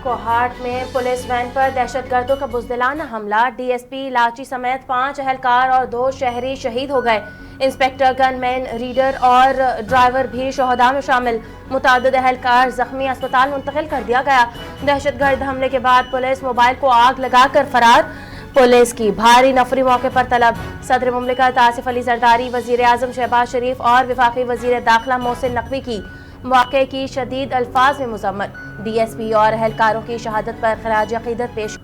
کوہاٹ میں police when پر دہشت گردوں کا بزدلانہ حملہ، ڈی ایس پی لاچی سمیت 5 اہلکار اور 2 شہری شہید ہو گئے۔ انسپکٹر، گن مین، ریڈر اور ڈرائیور بھی شہداء میں شامل، متعدد اہلکار زخمی اسپتال منتقل کر دیا گیا۔ دہشت گرد حملے کے بعد پولیس موبائل کو آگ لگا کر فرار، پولیس کی بھاری نفری موقع پر طلب۔ صدر مملکت آصف علی زرداری، وزیر اعظم شہباز شریف اور وفاقی وزیر داخلہ محسن نقوی کی واقعے کی شدید الفاظ میں مذمت، ڈی ایس پی اور اہلکاروں کی شہادت پر خراج عقیدت پیش۔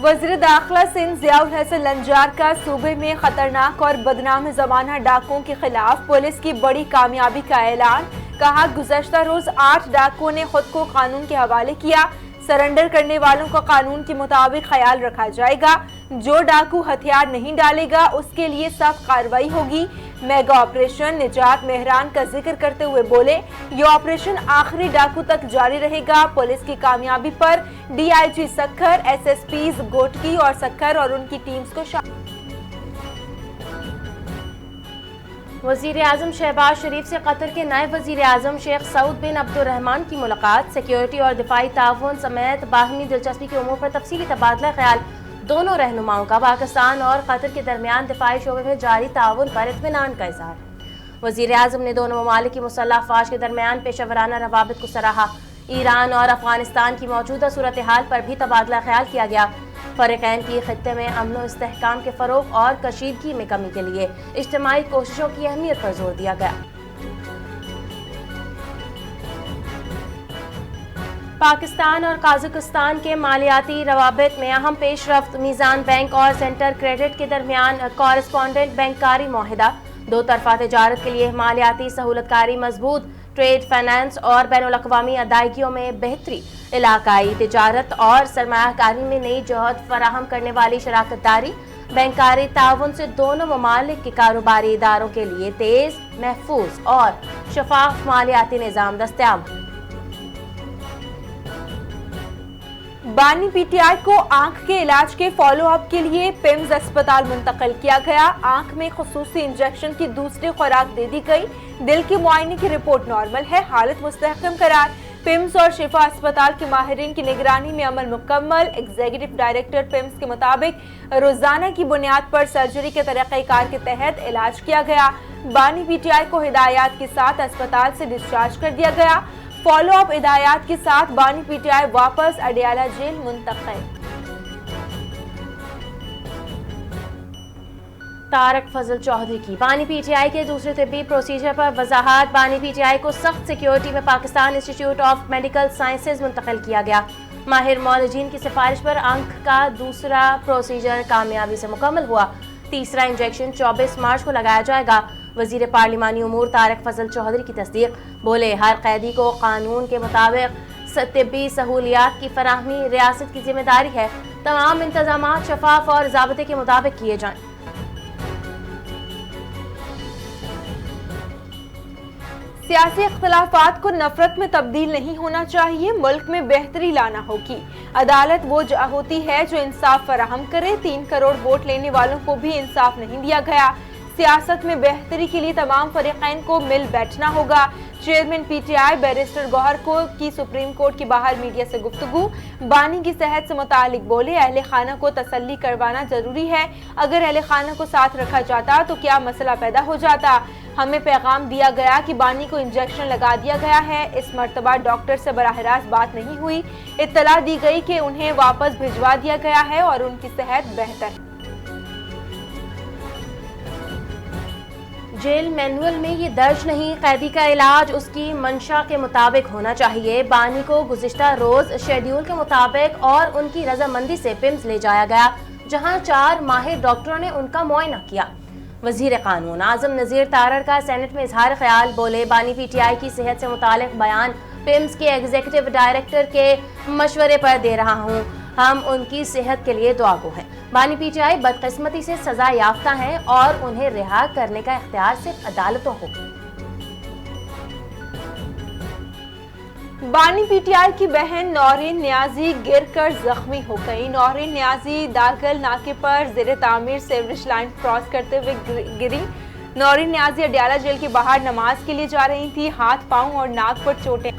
وزیر داخلہ سندھ ضیاء الحسن لنجار کا صوبے میں خطرناک اور بدنام زمانہ ڈاکوؤں کے خلاف پولیس کی بڑی کامیابی کا اعلان، کہا گزشتہ روز 8 ڈاکوؤں نے خود کو قانون کے حوالے کیا، سرنڈر کرنے والوں کا قانون کے مطابق خیال رکھا جائے گا، جو ڈاکو ہتھیار نہیں ڈالے گا اس کے لیے سخت کارروائی ہوگی۔ میگا آپریشن نجات مہران کا ذکر کرتے ہوئے بولے، یہ آپریشن آخری ڈاکو تک جاری رہے گا۔ پولیس کی کامیابی پر D I G Sukkur, S S Ps Ghotki اور سکھر اور ان کی ٹیمز کو وزیر اعظم شہباز شریف سے قطر کے نائب وزیر اعظم شیخ سعود بن عبد الرحمن کی ملاقات، سیکیورٹی اور دفاعی تعاون سمیت باہمی دلچسپی کے امور پر تفصیلی تبادلہ خیال۔ دونوں رہنماؤں کا پاکستان اور قطر کے درمیان دفاعی شعبے میں جاری تعاون پر اطمینان کا اظہار۔ وزیر اعظم نے دونوں ممالک کی مسلح افواج کے درمیان پیشہ ورانہ روابط کو سراہا۔ ایران اور افغانستان کی موجودہ صورتحال پر بھی تبادلہ خیال کیا گیا۔ فریقین کی خطے میں امن و استحکام کے فروغ اور کشیدگی میں کمی کے لیے اجتماعی کوششوں کی اہمیت پر زور دیا گیا۔ پاکستان اور قازقستان کے مالیاتی روابط میں اہم پیش رفت، میزان بینک اور سینٹر کریڈٹ کے درمیان کورسپونڈنٹ بینکاری معاہدہ، دو طرفہ تجارت کے لیے مالیاتی سہولت کاری مضبوط، ٹریڈ فائنانس اور بین الاقوامی ادائیگیوں میں بہتری، علاقائی تجارت اور سرمایہ کاری میں نئی جہد فراہم کرنے والی شراکت داری، بینکاری تعاون سے دونوں ممالک کے کاروباری اداروں کے لیے تیز، محفوظ اور شفاف مالیاتی نظام دستیاب۔ بانی پی ٹی آئی کو آنکھ کے علاج کے فالو اپ کے لیے پیمز اسپتال منتقل کیا گیا۔ آنکھ میں خصوصی انجیکشن کی دوسری خوراک دے دی گئی، دل کے معائنے کی رپورٹ نارمل ہے، حالت مستحکم قرار۔ پیمز اور شفا اسپتال کے ماہرین کی نگرانی میں عمل مکمل۔ ایگزیکٹو ڈائریکٹر پیمز کے مطابق روزانہ کی بنیاد پر سرجری کے طریقہ کار کے تحت علاج کیا گیا۔ بانی پی ٹی آئی کو ہدایات کے ساتھ اسپتال سے ڈسچارج کر دیا گیا۔ فالو اپ ہدایات کے ساتھ بانی پی ٹی آئی واپس اڈیالہ جیل منتقل۔ طارق فضل چودھری کی بانی پی ٹی آئی کے دوسرے طبی پروسیجر پر وضاحت، بانی پی ٹی آئی کو سخت سیکیورٹی میں پاکستان انسٹی ٹیوٹ آف میڈیکل سائنسز منتقل کیا گیا۔ ماہر معالجین کی سفارش پر آنکھ کا دوسرا پروسیجر کامیابی سے مکمل ہوا، تیسرا انجیکشن 24 مارچ کو لگایا جائے گا۔ وزیر پارلیمانی امور طارق فضل چودھری کی تصدیق، بولے ہر قیدی کو قانون کے مطابق طبی سہولیات کی فراہمی ریاست کی ذمہ داری ہے، تمام انتظامات شفاف اور ضابطے کے مطابق کیے جائیں۔ سیاسی اختلافات کو نفرت میں تبدیل نہیں ہونا چاہیے، ملک میں بہتری لانا ہوگی۔ عدالت وہ ہوتی ہے جو انصاف فراہم کرے، 3 کروڑ ووٹ لینے والوں کو بھی انصاف نہیں دیا گیا۔ سیاست میں بہتری کے لیے تمام فریقین کو مل بیٹھنا ہوگا۔ Chairman P T I barrister Gohar کی سپریم کورٹ کے باہر میڈیا سے گفتگو، بانی کی صحت سے متعلق بولے، اہل خانہ کو تسلی کروانا ضروری ہے، اگر اہل خانہ کو ساتھ رکھا جاتا تو کیا مسئلہ پیدا ہو جاتا۔ ہمیں پیغام دیا گیا کہ بانی کو انجیکشن لگا دیا گیا ہے، اس مرتبہ ڈاکٹر سے براہ راست بات نہیں ہوئی، اطلاع دی گئی کہ انہیں واپس بھجوا دیا گیا ہے اور ان کی صحت بہتر ہے۔ جیل مینول میں یہ درج نہیں، قیدی کا علاج اس کی منشا کے مطابق ہونا چاہیے۔ بانی کو گزشتہ روز شیڈیول کے مطابق اور ان کی رضامندی سے پیمز لے جایا گیا، جہاں 4 ماہر ڈاکٹروں نے ان کا معائنہ کیا۔ وزیر قانون اعظم نذیر تارڑ کا سینٹ میں اظہار خیال، بولے بانی پی ٹی آئی کی صحت سے متعلق بیان پیمز کے ایگزیکٹو ڈائریکٹر کے مشورے پر دے رہا ہوں، ہم ان کی صحت کے لیے دعا گو ہیں۔ بانی پی ٹی آئی بدقسمتی سے سزا یافتہ ہیں اور انہیں رہا کرنے کا اختیار صرف عدالتوں کو۔ بانی پی ٹی آئی کی بہن نورین نیازی گر کر زخمی ہو گئی۔ نورین نیازی داگل ناکے پر زیر تعمیر سیوریج لائن کراس کرتے ہوئے گری۔ नौरीन न्याजी अडयाला जेल के बाहर नमाज के लिए जा रही थी, हाथ पांव और नाक पर चोटें।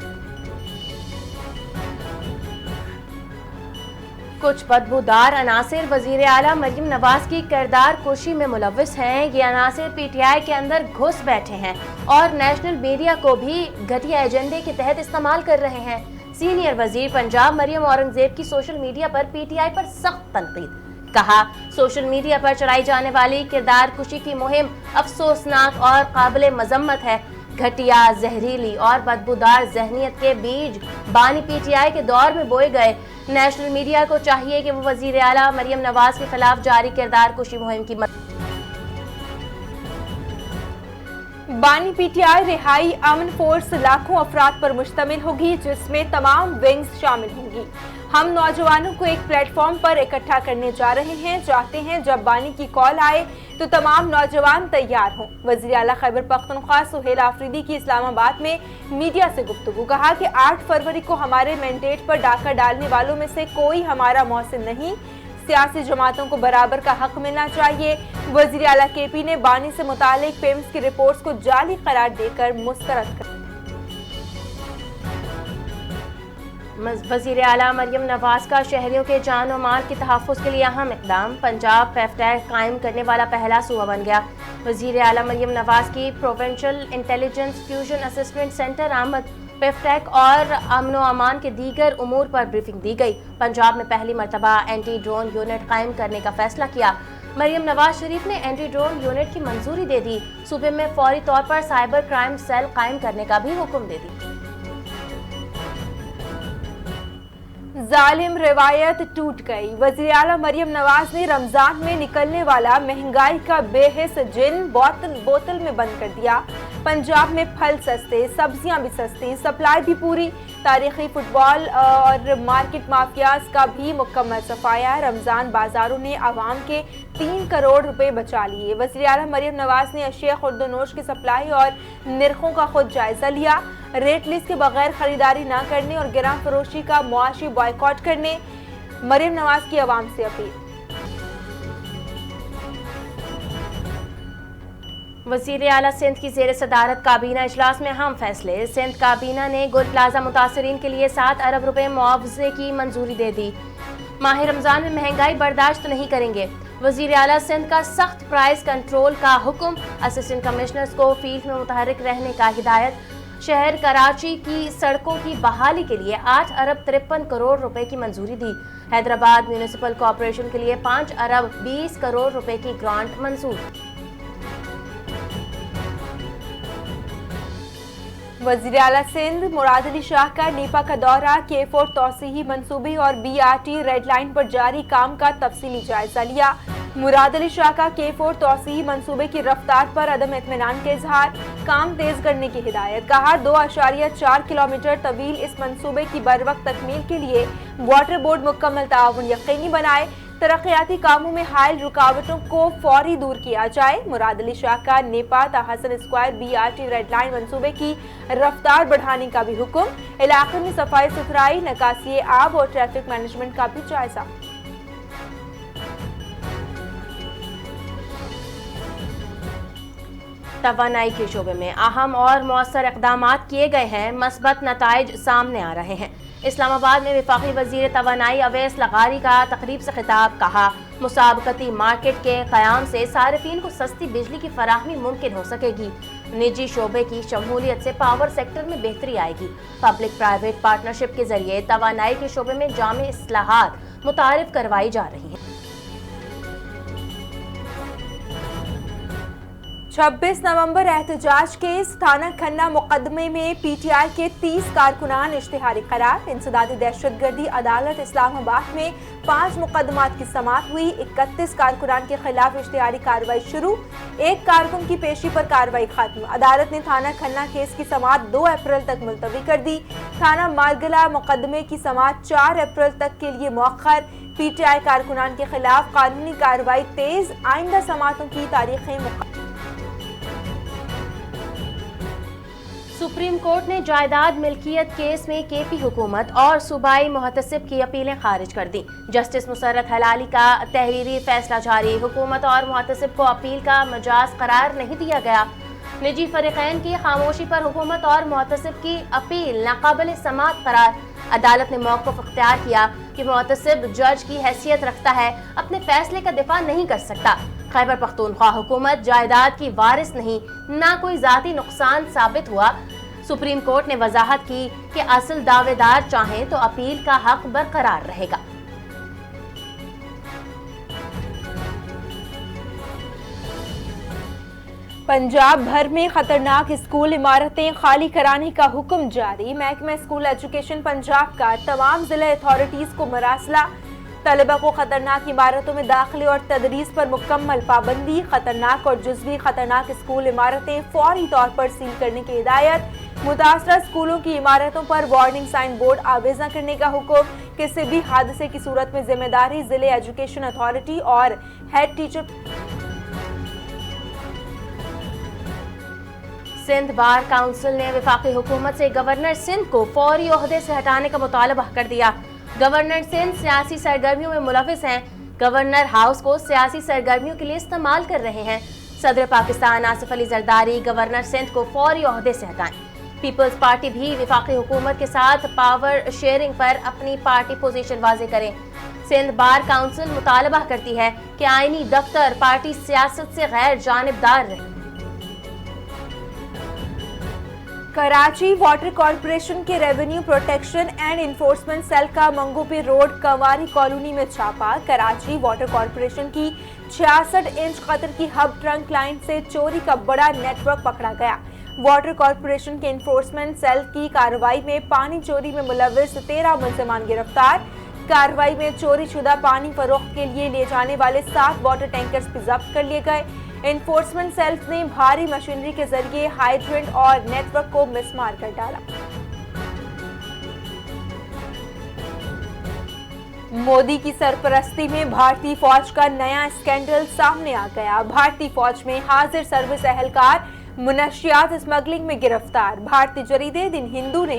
कुछ बदबूदार अनासिर वजीर आला मरियम नवाज की किरदार कुशी में मुलव्विस हैं। ये अनासिर पीटीआई के अंदर घुस बैठे हैं और नेशनल मीडिया को भी घटिया एजेंडे के तहत इस्तेमाल कर रहे हैं। सीनियर वजीर पंजाब मरियम औरंगजेब की सोशल मीडिया पर पीटीआई पर सख्त तनकीद। कहा, सोशल मीडिया पर चलाई जाने वाली किरदार कुशी की मुहिम अफसोसनाक और काबिल मजम्मत है। घटिया, जहरीली और बदबूदार जहनीत के बीज बानी पीटीआई के दौर में बोए गए। नेशनल मीडिया को चाहिए कि वो वजीर आला मरियम नवाज के खिलाफ जारी किरदार कुशी मुहिम की बानी पीटीआई रिहाई अमन फोर्स लाखों अफराद पर मुश्तमिल होगी, जिसमें तमाम विंग्स शामिल होंगी। हम नौजवानों को एक प्लेटफॉर्म पर इकट्ठा करने जा रहे हैं। चाहते हैं जब बानी की कॉल आए तो तमाम नौजवान तैयार हों। वज़ीर आला खैबर पख्तूनख्वा सुहेल आफरीदी की इस्लामाबाद में मीडिया से गुफ्तगू। कहा कि 8 फरवरी को हमारे मैंडेट पर डाका डालने वालों में से कोई हमारा मौसिन नहीं। सियासी जमातों को बराबर का हक मिलना चाहिए। वज़ीर आला केपी ने बानी से मुतालिक पेम्स की रिपोर्ट्स को जाली करार देकर मुस्तरद कर। वज़ीर आला मरियम नवाज का शहरियों के जान और माल के तहफ़्फ़ुज़ के लिए अहम इक़दाम। पंजाब पेफ्टैग कायम करने वाला पहला सूबा बन गया। वज़ीर आला मरियम नवाज की provincial intelligence fusion assistant centre आमद, पेफ्टैग और अमन व अमान के दीगर उमूर पर ब्रीफिंग दी गई। पंजाब में पहली मरतबा एंटी ड्रोन यूनिट कायम करने का फैसला किया। मरियम नवाज शरीफ ने एंटी ड्रोन यूनिट की मंजूरी दे दी। सूबे में फौरी तौर पर साइबर क्राइम सेल कायम करने का भी हुक्म दे दी। जालिम रिवायत टूट गई। वज़ीर आला मरियम नवाज ने रमजान में निकलने वाला महंगाई का बेहिस जिन बोतल में बंद कर दिया। पंजाब में फल सस्ते, सब्जियां भी सस्ती, सप्लाई भी पूरी। तारीखी फुटबॉल और मार्केट माफियाज का भी मुकम्मल सफाया। रमजान बाजारों ने आवाम के 3 करोड़ रुपए बचा लिए। वज़ीर आला मरियम नवाज ने अशिया खुर्दनोश की सप्लाई और निर्खों का खुद जायजा लिया। रेट लिस्ट के बगैर खरीदारी न करने और गिरां फरोशी का मुआशी बॉयकॉट करने मरियम नवाज की आवाम से अपील। वज़ीर आला सिंध की ज़ेर सदारत काबीना इजलास में अहम फैसले। सिंध काबीना ने गुल प्लाजा मुतासरीन के लिए 7 अरब रुपए मुआवजे की मंजूरी दे दी। माह रमजान में महंगाई बर्दाश्त नहीं करेंगे। वज़ीर आला सिंध का सख्त प्राइस कंट्रोल का हुक्म। असिस्टेंट कमिश्नर्स को फील्ड में मुतहर्रिक रहने का हिदायत। शहर कराची की सड़कों की बहाली के लिए 8 अरब 53 करोड़ रुपए की मंजूरी दी। हैदराबाद म्यूनिसिपल कॉर्पोरेशन के लिए 5 अरब 20 करोड़ रुपए की ग्रांट मंजूर। वज़ीर आला सिंध मुराद अली शाह का नीपा का दौरा। K4 तौसीही मंसूबे और BRT रेड लाइन पर जारी काम का तफसीली जायजा लिया। मुराद अली शाह का K4 तौसीही मंसूबे की रफ्तार पर अदम इत्मीनान के इजहार। काम तेज करने की हिदायत। कहा 2.4 किलोमीटर तवील इस मंसूबे की बरवक्त तकमील के लिए वाटर बोर्ड मुकम्मल ताउन यकीनी बनाए। तरक्याती कामों में हायल रुकावटों को फौरी दूर किया जाए। मुराद अली शाह का Nipa Hasan square BRT red line मंसूबे की रफ्तार बढ़ाने का भी हुक्म। इलाके में सफाई सुथराई, निकासी आब और ट्रैफिक मैनेजमेंट का भी जायजा। तवानाई के शोबे में अहम और मौसर इक़दामात किए गए हैं। मस्बत नताइज सामने आ रहे हैं। इस्लामाबाद में वफाकी वज़ीर तवानाई अवैस लगारी का तकरीब से खिताब। कहा, मुसाबकती मार्केट के क़याम से सारिफीन को सस्ती बिजली की फराहमी मुमकिन हो सकेगी। निजी शोबे की शमूलियत से पावर सेक्टर में बेहतरी आएगी। पब्लिक प्राइवेट पार्टनरशिप के जरिए तवानाई के शोबे में जामे इस्लाहात मुतारिफ करवाई जा रही हैं। 26 नवंबर एहतजाज केस। थाना खन्ना मुकदमे में PTI के 30 कारकुनान इश्तिहारी करार। इंसदादी दहशतगर्दी अदालत इस्लामाबाद में 5 मुकदमात की समाअत हुई। 31 कारकुनान के खिलाफ इश्तिहारी कार्रवाई शुरू। 1 कारकुन की पेशी पर कार्रवाई खत्म। अदालत ने थाना खन्ना केस की समाअत 2 अप्रैल तक मुलतवी कर दी। थाना मारगला मुकदमे की समाअत 4 अप्रैल तक के लिए मौखर। PTI कारकुनान के खिलाफ कानूनी कार्रवाई तेज। आइंदा समाअतों की तारीखें सुप्रीम कोर्ट ने जायदाद मिल्कियत केस में केपी हुकूमत और सूबाई मुहतसिब की अपीलें खारिज कर दी। जस्टिस मुसर्रत हलाली का तहरीरी फैसला जारी। हुकूमत और मुहतसिब को अपील का मजाज करार नहीं दिया गया। निजी फरीकैन की खामोशी पर हुकूमत और मुहतसिब की अपील नाकाबिल समाअत करार। अदालत ने मौक़िफ़ इख्तियार किया कि मुहतसिब जज की हैसियत रखता है, अपने फैसले का दिफा नहीं कर सकता। खैबर पख्तूनख्वा हुकूमत जायदाद की वारिस नहीं, ना कोई ज़ाती नुकसान साबित हुआ। सुप्रीम कोर्ट ने वजाहत की कि असल दावेदार चाहें तो अपील का हक बरकरार रहेगा। पंजाब भर में खतरनाक स्कूल इमारतें खाली कराने का हुक्म जारी। महकमा स्कूल एजुकेशन पंजाब का तमाम जिला अथॉरिटीज को मरासला। तलबा को खतरनाक इमारतों में दाखिले और तदरीस पर मुकम्मल पाबंदी। खतरनाक और जुज़वी खतरनाक स्कूल इमारतें फौरी तौर पर सील करने की हिदायत। मुतासरा स्कूलों की इमारतों पर वार्निंग साइन बोर्ड आवेज़ा करने का हुक्म। किसी भी हादसे की सूरत में जिम्मेदारी जिले एजुकेशन अथॉरिटी और head teacher. Sindh bar council ने वफाकी हुकूमत से गवर्नर सिंध को फौरी ओहदे से हटाने का मुतालबा कर दिया। गवर्नर सिंध सियासी सरगर्मियों में मुलविस हैं। गवर्नर हाउस को सियासी सरगर्मियों के लिए इस्तेमाल कर रहे हैं। सदर पाकिस्तान आसिफ अली जरदारी गवर्नर सिंध को फौरी ओहदे से हटाएं। पीपल्स पार्टी भी वफाकी हुकूमत के साथ पावर शेयरिंग पर अपनी पार्टी पोजीशन वाजे करें। सिंध बार काउंसिल मुतालबा करती है कि आईनी दफ्तर पार्टी सियासत से गैर जानिबदार रहे। कराची वाटर कॉर्पोरेशन के revenue protection and enforcement cell का मंगोपे रोड कंवारी कॉलोनी में छापा। कराची वाटर कॉर्पोरेशन की 66 इंच कतर की हब ट्रंक लाइन से चोरी का बड़ा नेटवर्क पकड़ा गया। वाटर कॉर्पोरेशन के इन्फोर्समेंट सेल की कार्रवाई में पानी चोरी में मुलविस 13 मुलज़मान गिरफ्तार। कार्रवाई में चोरी शुदा पानी फरोख्त के लिए ले जाने वाले 7 वाटर टैंकर्स भी जब्त कर लिए गए। इन्फोर्समेंट सेल्स ने भारी मशीनरी के जरिए हाइड्रेंट और नेटवर्क को मिसमार कर डाला। मोदी की सरपरस्ती में भारतीय फौज का नया स्कैंडल सामने आ गया। भारतीय फौज में हाजिर सर्विस एहलकार मुनशियात स्मगलिंग में गिरफ्तार। भारतीय जरीदे दिन हिंदू ने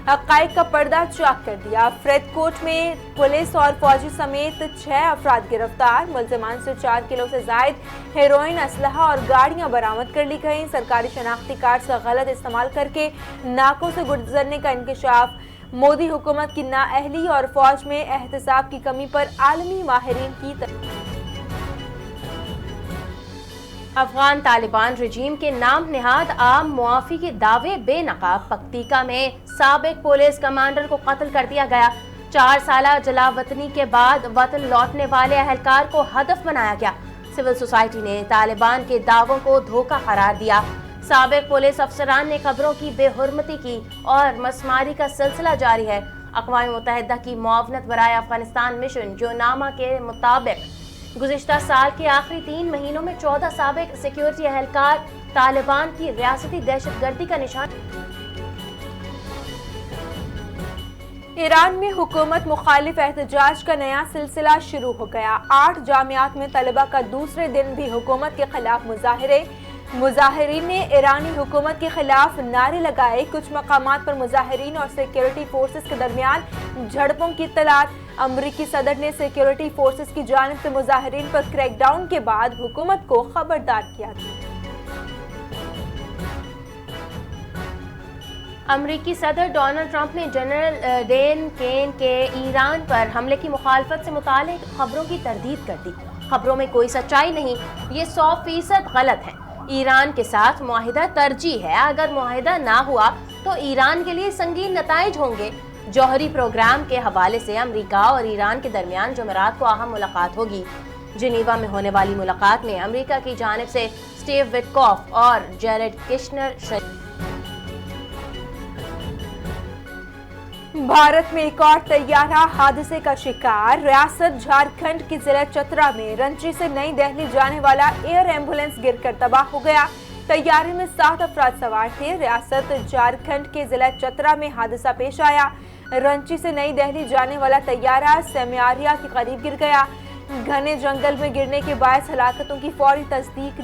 हक़ाइक़ का पर्दा चाक कर दिया। फरीदकोट में पुलिस और फौजी समेत 6 अफराद गिरफ्तार। मुलज़मान से 4 किलो से जायद हेरोइन, असलहा और गाड़ियां बरामद कर ली गई। सरकारी शनाख्ती कार्ड का गलत इस्तेमाल करके नाकों से गुजरने का इंकशाफ। मोदी हुकूमत की नाअहली और फौज में एहतसाब की कमी पर आलमी माहिरीन की अफगान तालिबान रजीम के नाम निहाद आम मुआफ़ी के दावे बेनकाब। पक्तिका में साबिक पुलिस कमांडर को कत्ल कर दिया गया। 4 साला जलावतनी के बाद वतन लौटने वाले अहलकार को हदफ बनाया गया। सिविल सोसाइटी ने तालिबान के दावों को धोखा करार दिया। साबिक पुलिस अफसरान ने खबरों की बेहुरमती की और मसमारी का सिलसिला जारी है। अक़वाम मुत्तहिदा की मुआवनत बराए अफगानिस्तान मिशन जो नामा के मुताबिक गुज़िश्ता साल के आखिरी 3 महीनों में 14 साबिक सिक्योरिटी एहलकार तालिबान की रियासती दहशतगर्दी का निशान। ईरान में हुकूमत मुखालिफ एहतजाज का नया सिलसिला शुरू हो गया। 8 जामियात में तलबा का दूसरे दिन भी हुकूमत के खिलाफ मुजाहिरे। मुजाहिरीन ने ईरानी हुकूमत के खिलाफ नारे लगाए। कुछ मकामात पर मुजाहिरीन और सिक्योरिटी फोर्सेस के दरमियान झड़पों की इत्तलात। अमरीकी सदर ने सिक्योरिटी फोर्सेस की जानिब से मुजाहिरीन पर क्रैकडाउन के बाद हुकूमत को खबरदार किया था। अमरीकी सदर डोनाल्ड ट्रंप ने जनरल डेन केन के ईरान पर हमले की मुखालफत से मुतालिक खबरों की तरदीद कर दी। खबरों में कोई सच्चाई नहीं, ये 100% गलत है। ईरान के साथ मुआहिदा तरजीह है। अगर मुआहिदा ना हुआ तो ईरान के लिए संगीन नताइज होंगे। जौहरी प्रोग्राम के हवाले से अमेरिका और ईरान के दरमियान जुमेरात को अहम मुलाकात होगी। जिनीवा में होने वाली मुलाकात में अमेरिका की जानिब से स्टीव विटकॉफ और जेरेड किश्नर। भारत में एक और तैयारा हादसे का शिकार। रियासत झारखंड के जिला चतरा में रांची से नई दिल्ली जाने वाला एयर एम्बुलेंस गिरकर तबाह हो गया। तैयारे में 7 अफराद सवार थे। रियासत झारखंड के जिला चतरा में हादसा पेश आया। रांची से नई दिल्ली जाने वाला तैयारा सेमियारिया के करीब गिर गया। घने जंगल में गिरने के बायस हलाकतों की फौरी तस्दीक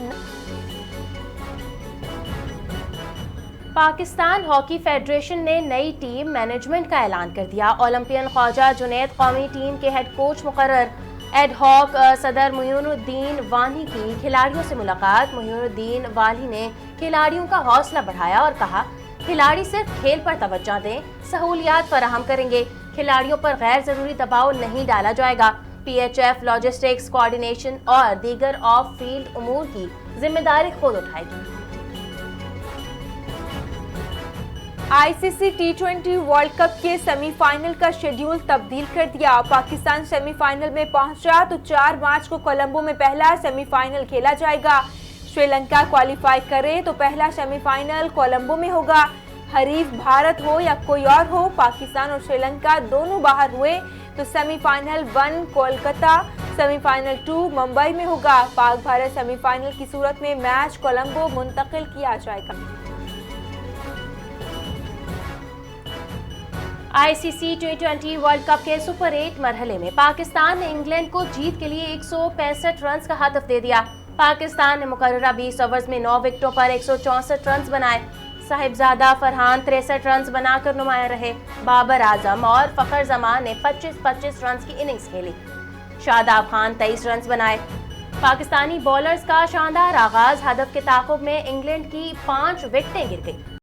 پاکستان ہاکی فیڈریشن نے نئی ٹیم مینجمنٹ کا اعلان کر دیا۔ اولمپئن خواجہ جنید قومی ٹیم کے ہیڈ کوچ مقرر۔ ایڈ ہاک صدر معین الدین وانی کی کھلاڑیوں سے ملاقات۔ معین الدین وانی نے کھلاڑیوں کا حوصلہ بڑھایا اور کہا کھلاڑی صرف کھیل پر توجہ دیں، سہولیات فراہم کریں گے، کھلاڑیوں پر غیر ضروری دباؤ نہیں ڈالا جائے گا۔ P H F logistics coordination اور دیگر آف فیلڈ امور کی ذمہ داری خود اٹھائے گی۔ آئی سی سی T20 ورلڈ کپ کے سیمی فائنل کا شیڈیول تبدیل کر دیا۔ پاکستان سیمی فائنل میں پہنچا تو 4 مارچ کو کولمبو میں پہلا سیمی فائنل کھیلا جائے گا۔ سری لنکا کوالیفائی کرے تو پہلا سیمی فائنل کولمبو میں ہوگا۔ حریف بھارت ہو یا کوئی اور ہو، پاکستان اور سری لنکا دونوں باہر ہوئے تو semi final 1 Kolkata, semi final 2 Mumbai میں ہوگا۔ پاک بھارت سیمی فائنل کی صورت میں میچ کولمبو منتقل کیا جائے گا۔ آئی سی سی T20 ورلڈ کپ کے سپر 8 مرحلے میں پاکستان نے انگلینڈ کو جیت کے لیے 165 رنز کا ہدف دے دیا۔ پاکستان نے مقررہ 20 اوورز میں 9 وکٹوں پر 164 رنز بنائے۔ صاحبزادہ فرحان 63 رنز بنا کر نمایاں رہے۔ بابر اعظم اور فخر زمان نے 25-25 رنز کی اننگز کھیلی۔ شاداب خان 23 رنز بنائے۔ پاکستانی بولرز کا شاندار آغاز، ہدف کے تعاقب میں انگلینڈ کی 5 وکٹیں گر گئی۔